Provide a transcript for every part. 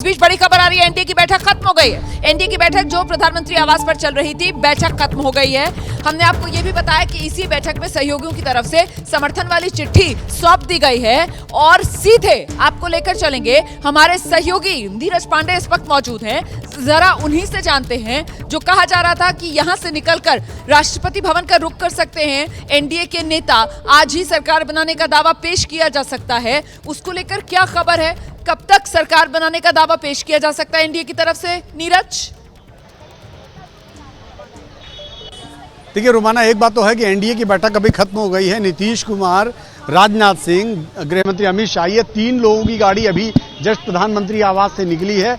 इस बीच बड़ी खबर आ रही है, एनडीए की बैठक खत्म हो गई है। एनडीए की बैठक जो प्रधानमंत्री आवास पर चल रही थी, बैठक खत्म हो गई है। हमने आपको यह भी बताया कि इसी बैठक में सहयोगियों की तरफ से समर्थन वाली चिट्ठी सौंप दी गई है और सीधे आपको लेकर चलेंगे। हमारे सहयोगी नीरज पांडे इस वक्त मौजूद हैं, जरा उन्हीं से जानते हैं। जो कहा जा रहा था कि यहां से निकलकर राष्ट्रपति भवन का रुख कर सकते हैं एनडीए के नेता, आज ही सरकार बनाने का दावा पेश किया जा सकता है, उसको लेकर क्या खबर है? कब तक सरकार बनाने का दावा पेश किया जा सकता है एनडीए की तरफ से? नीरज, देखिए रुमाना, एक बात तो है कि एनडीए की बैठक अभी खत्म हो गई है। नीतीश कुमार, राजनाथ सिंह, गृहमंत्री अमित शाह, ये तीन लोगों की गाड़ी अभी जस्ट प्रधानमंत्री आवास से निकली है।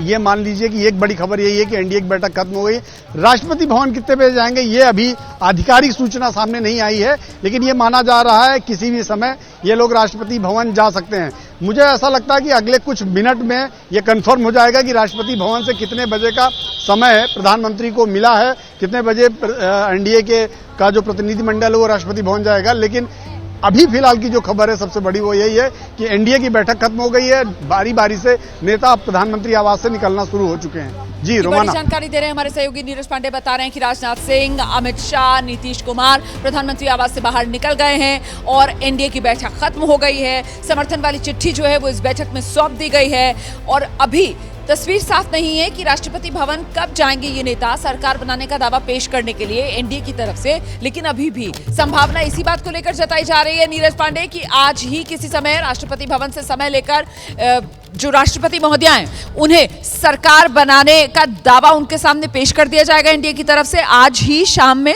ये मान लीजिए कि एक बड़ी खबर यही है कि एनडीए की बैठक खत्म हो गई। राष्ट्रपति भवन कितने बजे जाएंगे ये अभी आधिकारिक सूचना सामने नहीं आई है, लेकिन ये माना जा रहा है किसी भी समय ये लोग राष्ट्रपति भवन जा सकते हैं। मुझे ऐसा लगता है कि अगले कुछ मिनट में ये कंफर्म हो जाएगा कि राष्ट्रपति भवन से कितने बजे का समय प्रधानमंत्री को मिला है, कितने बजे एनडीए के का जो प्रतिनिधिमंडल है वो राष्ट्रपति भवन जाएगा। लेकिन अभी फिलहाल की जो खबर है सबसे बड़ी वो यही है कि एनडीए की बैठक खत्म हो गई है। बारी बारी से नेता प्रधानमंत्री आवास से निकलना शुरू हो चुके हैं। जी रोमाना, जानकारी दे रहे हैं हमारे सहयोगी नीरज पांडे, बता रहे हैं कि राजनाथ सिंह, अमित शाह, नीतीश कुमार प्रधानमंत्री आवास से बाहर निकल गए हैं और एनडीए की बैठक खत्म हो गई है। समर्थन वाली चिट्ठी जो है वो इस बैठक में सौंप दी गई है और अभी तस्वीर साफ नहीं है कि राष्ट्रपति भवन कब जाएंगे ये नेता सरकार बनाने का दावा पेश करने के लिए एनडीए की तरफ से। लेकिन अभी भी संभावना इसी बात को लेकर जताई जा रही है नीरज पांडे कि आज ही किसी समय राष्ट्रपति भवन से समय लेकर जो राष्ट्रपति महोदया हैं उन्हें सरकार बनाने का दावा उनके सामने पेश कर दिया जाएगा एनडीए की तरफ से आज ही शाम में।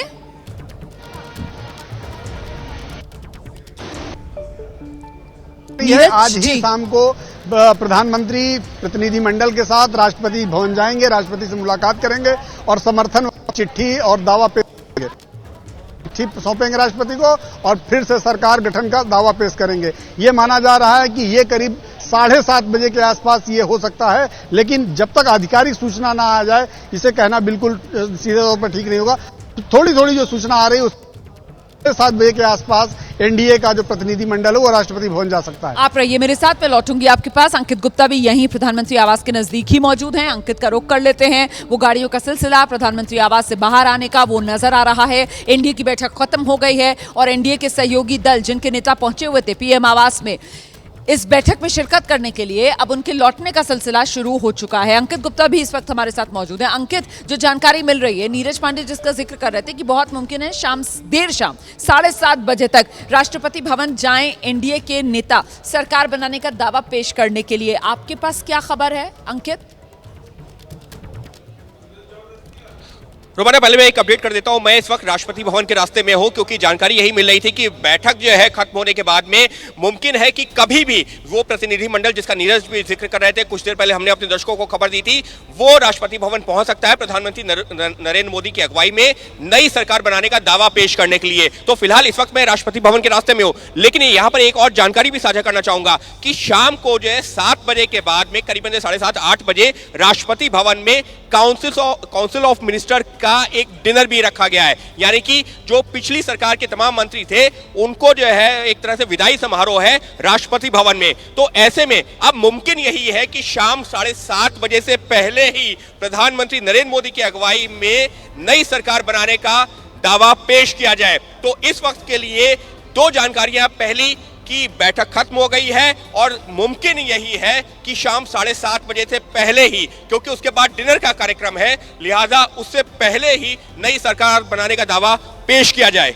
आज ही शाम को प्रधानमंत्री प्रतिनिधिमंडल के साथ राष्ट्रपति भवन जाएंगे, राष्ट्रपति से मुलाकात करेंगे और समर्थन चिट्ठी और दावा पेश करेंगे, चिट्ठी सौंपेंगे राष्ट्रपति को और फिर से सरकार गठन का दावा पेश करेंगे। ये माना जा रहा है कि ये करीब 7:30 बजे के आसपास ये हो सकता है, लेकिन जब तक आधिकारिक सूचना ना आ जाए इसे कहना बिल्कुल सीधे तौर पर ठीक नहीं होगा। थोड़ी थोड़ी जो सूचना आ रही है 7 बजे के आसपास एनडीए का जो प्रतिनिधिमंडल है वो राष्ट्रपति भवन जा सकता है। आप रहिए मेरे साथ, मैं लौटूंगी आपके पास। अंकित गुप्ता भी यहीं प्रधानमंत्री आवास के नजदीक ही मौजूद हैं। अंकित का रुख कर लेते हैं। वो गाड़ियों का सिलसिला प्रधानमंत्री आवास से बाहर आने का वो नजर आ रहा है। एनडीए की बैठक खत्म हो गई है और एनडीए के सहयोगी दल जिनके नेता पहुंचे हुए थे पीएम आवास में इस बैठक में शिरकत करने के लिए, अब उनके लौटने का सिलसिला शुरू हो चुका है। अंकित गुप्ता भी इस वक्त हमारे साथ मौजूद है। अंकित, जो जानकारी मिल रही है, नीरज पांडे जिसका जिक्र कर रहे थे कि बहुत मुमकिन है देर शाम 7:30 बजे तक राष्ट्रपति भवन जाएं एनडीए के नेता सरकार बनाने का दावा पेश करने के लिए, आपके पास क्या खबर है अंकित? रोमाना, पहले मैं एक अपडेट कर देता हूं। मैं इस वक्त राष्ट्रपति भवन के रास्ते में हूं क्योंकि जानकारी यही मिल रही थी कि बैठक जो है खत्म होने के बाद में मुमकिन है कि कभी भी वो प्रतिनिधिमंडल जिसका नीरज भी जिक्र कर रहे थे, कुछ देर पहले हमने अपने दर्शकों को खबर दी थी, वो राष्ट्रपति भवन पहुंच सकता है प्रधानमंत्री नरेंद्र मोदी की अगुवाई में नई सरकार बनाने का दावा पेश करने के लिए। तो फिलहाल इस वक्त मैं राष्ट्रपति भवन के रास्ते में हूं, लेकिन यहाँ पर एक और जानकारी भी साझा करना चाहूंगा कि शाम को जो है 7 बजे के बाद में करीबन 7:30-8 बजे राष्ट्रपति भवन में काउंसिल ऑफ मिनिस्टर का एक डिनर भी रखा गया है। यानी कि जो पिछली सरकार के तमाम मंत्री थे उनको जो है एक तरह से विदाई समारोह है राष्ट्रपति भवन में। तो ऐसे में अब मुमकिन यही है कि शाम 7:30 बजे से पहले ही प्रधानमंत्री नरेंद्र मोदी की अगुवाई में नई सरकार बनाने का दावा पेश किया जाए। तो इस वक्त के लिए दो जानकारियां, पहली की बैठक खत्म हो गई है और मुमकिन यही है कि शाम 7:30 बजे से पहले ही, क्योंकि उसके बाद डिनर का कार्यक्रम है, लिहाजा उससे पहले ही नई सरकार बनाने का दावा पेश किया जाए।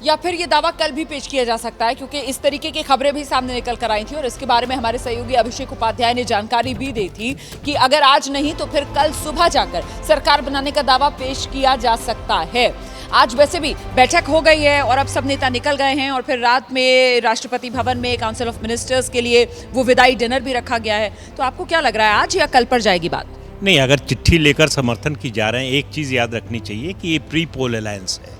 या फिर ये दावा कल भी पेश किया जा सकता है, क्योंकि इस तरीके की खबरें भी सामने निकल कर आई थी और इसके बारे में हमारे सहयोगी अभिषेक उपाध्याय ने जानकारी भी दी थी कि अगर आज नहीं तो फिर कल सुबह जाकर सरकार बनाने का दावा पेश किया जा सकता है। आज वैसे भी बैठक हो गई है और अब सब नेता निकल गए हैं और फिर रात में राष्ट्रपति भवन में काउंसिल ऑफ मिनिस्टर्स के लिए वो विदाई डिनर भी रखा गया है। तो आपको क्या लग रहा है, आज या कल पर जाएगी बात? नहीं, अगर चिट्ठी लेकर समर्थन की जा रहे हैं, एक चीज़ याद रखनी चाहिए कि ये प्री पोल अलायंस है,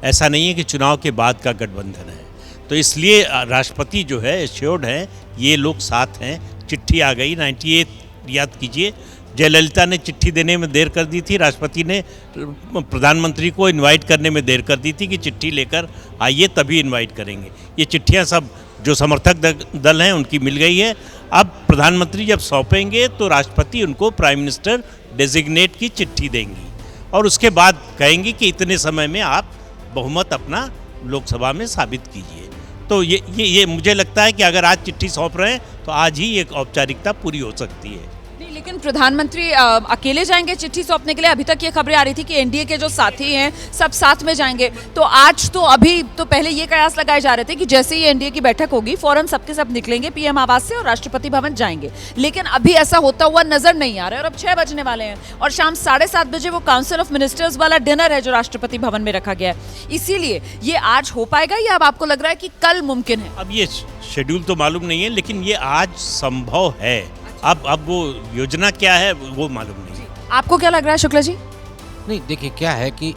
ऐसा नहीं है कि चुनाव के बाद का गठबंधन है। तो इसलिए राष्ट्रपति जो है एश्योर्ड हैं, ये लोग साथ हैं। चिट्ठी आ गई 98, याद कीजिए जयललिता ने चिट्ठी देने में देर कर दी थी, राष्ट्रपति ने प्रधानमंत्री को इनवाइट करने में देर कर दी थी कि चिट्ठी लेकर आइए तभी इनवाइट करेंगे। ये चिट्ठियां सब जो समर्थक दल हैं उनकी मिल गई है। अब प्रधानमंत्री जब सौंपेंगे तो राष्ट्रपति उनको प्राइम मिनिस्टर डेजिग्नेट की चिट्ठी देंगी और उसके बाद कहेंगी कि इतने समय में आप बहुमत अपना लोकसभा में साबित कीजिए। तो ये मुझे लगता है कि अगर आज चिट्ठी सौंप रहे हैं तो आज ही एक औपचारिकता पूरी हो सकती है। नहीं, लेकिन प्रधानमंत्री अकेले जाएंगे चिट्ठी सौंपने के लिए? अभी तक ये खबरें आ रही थी कि एनडीए के जो साथी हैं सब साथ में जाएंगे। तो आज तो अभी तो पहले ये कयास लगाए जा रहे थे कि जैसे ही एनडीए की बैठक होगी फौरन सबके सब निकलेंगे पीएम आवास से और राष्ट्रपति भवन जाएंगे, लेकिन अभी ऐसा होता हुआ नजर नहीं आ रहा है। और अब 6 बजने वाले हैं और शाम 7:30 बजे वो काउंसिल ऑफ मिनिस्टर्स वाला डिनर है जो राष्ट्रपति भवन में रखा गया है। इसीलिए ये आज हो पाएगा या अब आपको लग रहा है कि कल मुमकिन है? अब ये शेड्यूल तो मालूम नहीं है, लेकिन ये आज संभव है। अब वो योजना क्या है वो मालूम नहीं। आपको क्या लग रहा है शुक्ला जी? नहीं, देखिए क्या है कि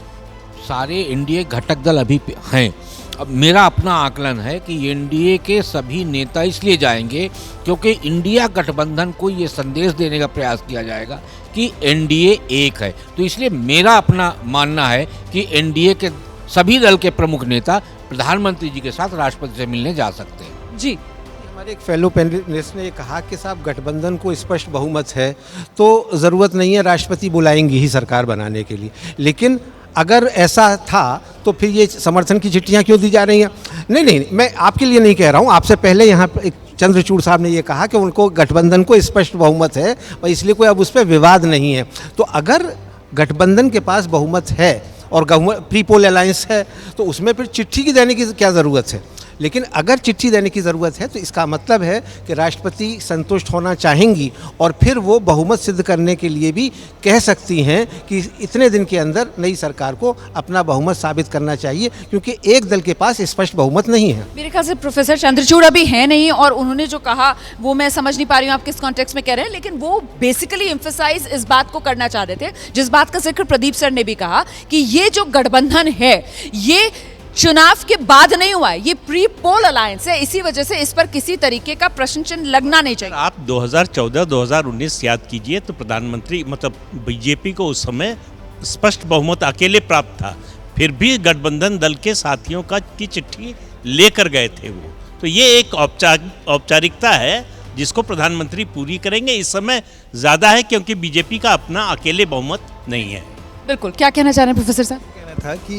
सारे एनडीए घटक दल अभी हैं। अब मेरा अपना आकलन है कि एनडीए के सभी नेता इसलिए जाएंगे क्योंकि इंडिया गठबंधन को ये संदेश देने का प्रयास किया जाएगा कि एनडीए एक है। तो इसलिए मेरा अपना मानना है कि एनडीए के सभी दल के प्रमुख नेता प्रधानमंत्री जी के साथ राष्ट्रपति से मिलने जा सकते हैं। जी, हमारे एक फेलो पैनलिस्ट ने कहा कि साहब गठबंधन को स्पष्ट बहुमत है तो ज़रूरत नहीं है, राष्ट्रपति बुलाएंगे ही सरकार बनाने के लिए। लेकिन अगर ऐसा था तो फिर ये समर्थन की चिट्ठियां क्यों दी जा रही हैं? नहीं, मैं आपके लिए नहीं कह रहा हूं, आपसे पहले यहाँ पर एक चंद्रचूड़ साहब ने ये कहा कि उनको गठबंधन को स्पष्ट बहुमत है और इसलिए कोई अब उस पर विवाद नहीं है। तो अगर गठबंधन के पास बहुमत है और प्री पोल अलायंस है तो उसमें फिर चिट्ठी की देने की क्या ज़रूरत है? लेकिन अगर चिट्ठी देने की ज़रूरत है तो इसका मतलब है कि राष्ट्रपति संतुष्ट होना चाहेंगी और फिर वो बहुमत सिद्ध करने के लिए भी कह सकती हैं कि इतने दिन के अंदर नई सरकार को अपना बहुमत साबित करना चाहिए, क्योंकि एक दल के पास स्पष्ट बहुमत नहीं है। मेरे ख्याल से प्रोफेसर चंद्रचूड़ अभी है नहीं और उन्होंने जो कहा वो मैं समझ नहीं पा रही हूँ आप किस कॉन्टेक्स्ट में कह रहे हैं, लेकिन वो बेसिकली एम्फसाइज इस बात को करना चाह रहे थे जिस बात का जिक्र प्रदीप सर ने भी कहा कि ये जो गठबंधन है ये चुनाव के बाद नहीं हुआ है, ये प्री पोल अलायंस है, इसी वजह से इस पर किसी तरीके का प्रश्न चिन्ह लगना नहीं चाहिए। आप 2014-2019 याद कीजिए तो प्रधानमंत्री मतलब बीजेपी को उस समय स्पष्ट बहुमत अकेले प्राप्त था, फिर भी गठबंधन दल के साथियों की चिट्ठी लेकर गए थे वो। तो ये एक औपचारिकता है जिसको प्रधानमंत्री पूरी करेंगे। इस समय ज़्यादा है क्योंकि बीजेपी का अपना अकेले बहुमत नहीं है। बिल्कुल, क्या कहना चाह रहे हैं प्रोफेसर साहब? था कि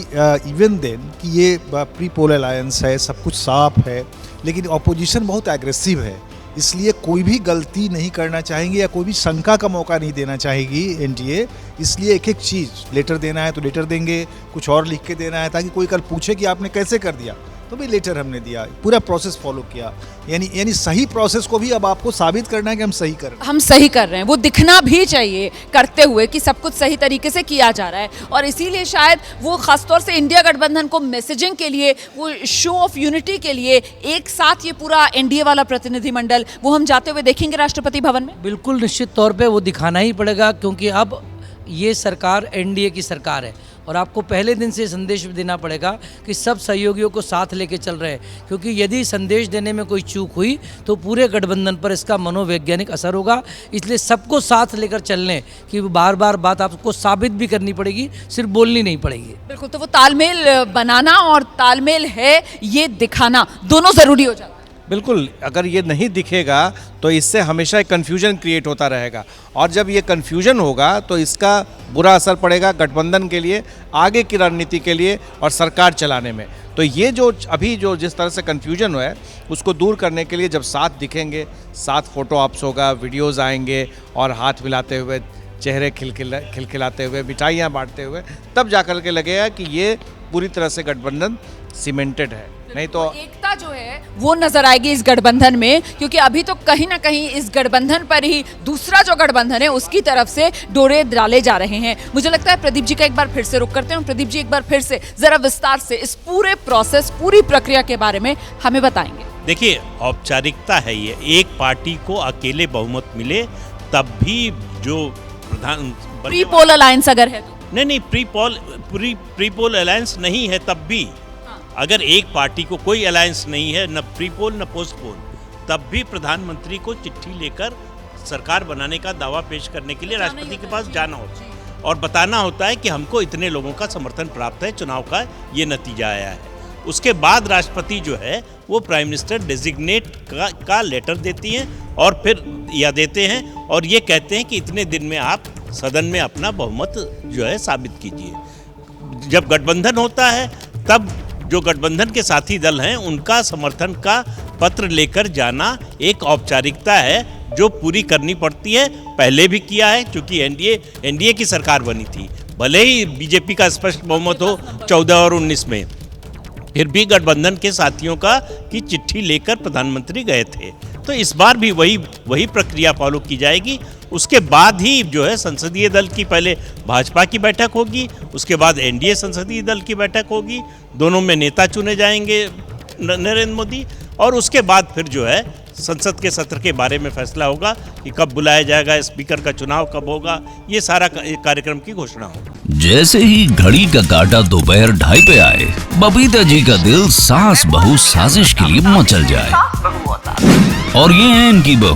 इवन देन कि ये प्री पोल अलायंस है, सब कुछ साफ है, लेकिन ऑपोजिशन बहुत एग्रेसिव है, इसलिए कोई भी गलती नहीं करना चाहेंगे या कोई भी शंका का मौका नहीं देना चाहेगी एनडीए। इसलिए एक एक चीज़ लेटर देना है तो लेटर देंगे, कुछ और लिख के देना है ताकि कोई कल पूछे कि आपने कैसे कर दिया, तो भी लेटर हमने दिया, पूरा प्रोसेस फॉलो किया। यानी सही प्रोसेस को भी अब आपको साबित करना है कि हम सही कर रहे हैं। हम सही कर रहे हैं, वो दिखना भी चाहिए करते हुए कि सब कुछ सही तरीके से किया जा रहा है। और इसीलिए शायद वो खासतौर से इंडिया गठबंधन को मैसेजिंग के लिए, वो शो ऑफ यूनिटी के लिए एक साथ ये पूरा एनडीए वाला प्रतिनिधिमंडल वो हम जाते हुए देखेंगे राष्ट्रपति भवन में। बिल्कुल निश्चित तौर पे वो दिखाना ही पड़ेगा, क्योंकि अब ये सरकार एनडीए की सरकार है और आपको पहले दिन से संदेश देना पड़ेगा कि सब सहयोगियों को साथ लेके चल रहे हैं, क्योंकि यदि संदेश देने में कोई चूक हुई तो पूरे गठबंधन पर इसका मनोवैज्ञानिक असर होगा। इसलिए सबको साथ लेकर चलने की बार बार बात आपको साबित भी करनी पड़ेगी, सिर्फ बोलनी नहीं पड़ेगी। बिल्कुल, तो वो तालमेल बनाना और तालमेल है ये दिखाना दोनों जरूरी हो जाता है। बिल्कुल, अगर ये नहीं दिखेगा तो इससे हमेशा एक कन्फ्यूजन क्रिएट होता रहेगा और जब ये कन्फ्यूजन होगा तो इसका बुरा असर पड़ेगा गठबंधन के लिए, आगे की रणनीति के लिए और सरकार चलाने में। तो ये जो अभी जो जिस तरह से कन्फ्यूजन हुआ है उसको दूर करने के लिए जब साथ दिखेंगे, साथ फोटो ऑप्स होगा, वीडियोज़ आएंगे और हाथ मिलाते हुए, चेहरे खिलखिलाते हुए, मिठाइयाँ बांटते हुए, तब जाकर के लगेगा कि ये पूरी तरह से गठबंधन सीमेंटेड है। नहीं तो एकता जो है वो नजर आएगी इस गठबंधन में, क्योंकि अभी तो कहीं ना कहीं इस गठबंधन पर ही दूसरा जो गठबंधन है उसकी तरफ से डोरे डाले जा रहे हैं। मुझे लगता है प्रदीप जी का एक बार फिर से रुख करते हैं। प्रदीप जी एक बार फिर से जरा विस्तार से इस पूरे प्रोसेस, पूरी प्रक्रिया के बारे में हमें बताएंगे। देखिए, औपचारिकता है ये, एक पार्टी को अकेले बहुमत मिले तब भी जो प्रधान प्री पोल अलायंस अगर है तो नहीं, प्री पोल अलायंस नहीं है तब भी, अगर एक पार्टी को कोई अलायंस नहीं है, न प्री पोल न पोस्ट पोल, तब भी प्रधानमंत्री को चिट्ठी लेकर सरकार बनाने का दावा पेश करने के लिए राष्ट्रपति के पास जाना होता है और बताना होता है कि हमको इतने लोगों का समर्थन प्राप्त है, चुनाव का ये नतीजा आया है। उसके बाद राष्ट्रपति जो है वो प्राइम मिनिस्टर डेजिग्नेट का लेटर देती हैं और फिर या देते हैं और ये कहते हैं कि इतने दिन में आप सदन में अपना बहुमत जो है साबित कीजिए। जब गठबंधन होता है तब जो गठबंधन के साथी दल हैं उनका समर्थन का पत्र लेकर जाना एक औपचारिकता है जो पूरी करनी पड़ती है। पहले भी किया है, क्योंकि एनडीए की सरकार बनी थी, भले ही बीजेपी का स्पष्ट बहुमत हो 14 और 19 में, फिर भी गठबंधन के साथियों की चिट्ठी लेकर प्रधानमंत्री गए थे। तो इस बार भी वही प्रक्रिया फॉलो की जाएगी। उसके बाद ही जो है संसदीय दल की पहले भाजपा की बैठक होगी, उसके बाद एनडीए संसदीय दल की बैठक होगी, दोनों में नेता चुने जाएंगे नरेंद्र मोदी, और उसके बाद फिर जो है संसद के सत्र के बारे में फैसला होगा कि कब बुलाया जाएगा, स्पीकर का चुनाव कब होगा, ये सारा कार्यक्रम की घोषणा होगी। जैसे ही घड़ी का काटा दोपहर 2:30 पे आए, बबीता जी का दिल सास बहू साजिश के लिए मचल जाए। और ये है इनकी बहू,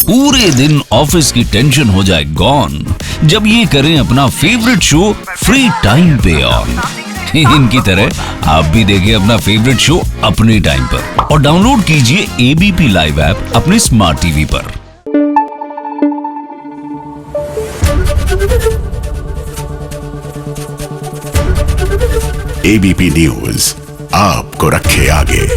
पूरे दिन ऑफिस की टेंशन हो जाए गॉन जब ये करें अपना फेवरेट शो फ्री टाइम पे ऑन। इनकी तरह आप भी देखिए अपना फेवरेट शो अपने टाइम पर और डाउनलोड कीजिए एबीपी लाइव ऐप अपने स्मार्ट टीवी पर। एबीपी न्यूज आपको रखे आगे।